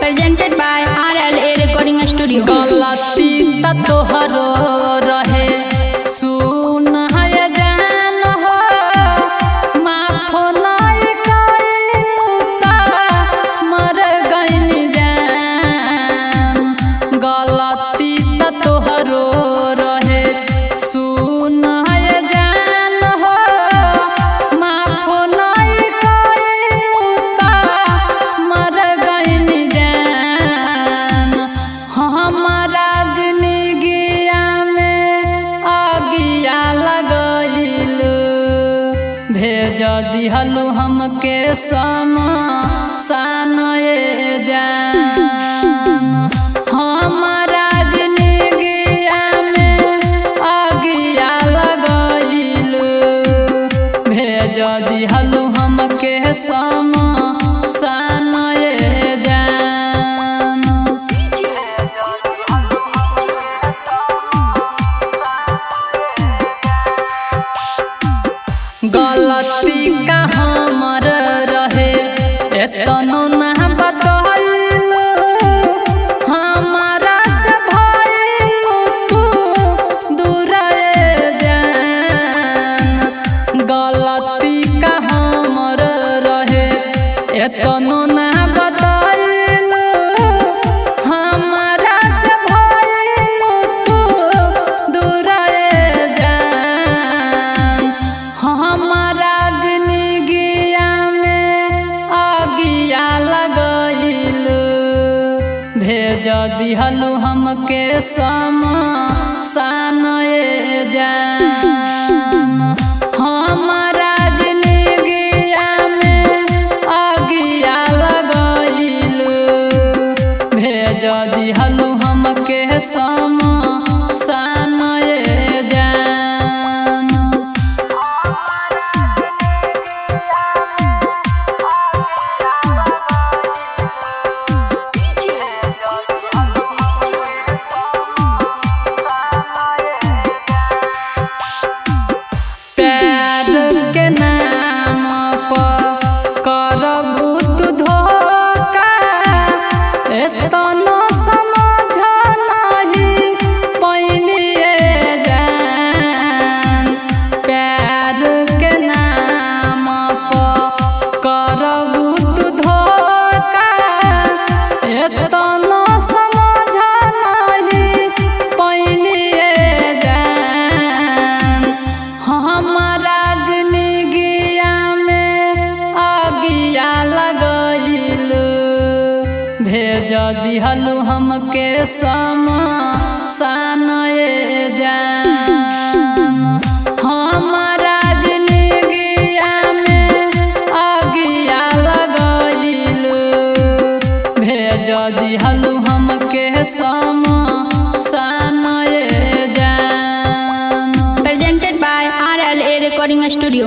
Presented by RLA Recording Studio। गलती त तोहरो रहे सुन है जान हो, माफ नहीं कइलू त मर गइल जान। गलती त तोहरो रहे सुन है जान हो, माफ नहीं कइलू त मर गइल जान। हमारा जिंदगिया में आगिया लगइलू, भेज दिहलू हमके शमशान ये जान। हमारा जिंदगिया में आगिया लगइलू, भेज दिहलू हमके शमशान ये जान। गलती का हमर रहे एतनो ना बतइलू, हमारा से भइलू तू दूर जान। गलती का हमर रहे एतनो ना बतइलू, हमारा से भइलू तू दूर जान। हमारा जिंदगिया में आगिया लगइलू, भेज दिहलू हमके शमशान ये जान। हमारा जिंदगिया में आगिया लगइलू, भेज दिहलू हमके शमशान ये जान। प्यार के नाम पर करबू तू धोखा, एतनो समझ नहीं पइलिए जान। प्यार के नाम पर करबू तू धोखा, एतनो समझ नहीं पइलिए जान। हमारा जिंदगिया में आगिया लगइलू, भेज दिहलू हमके शमशान ये जान। हमारा जिंदगिया में आगिया लगइलू, भेज दिहलू हमके शमशान ये जान। Presented by RLA Recording Studio।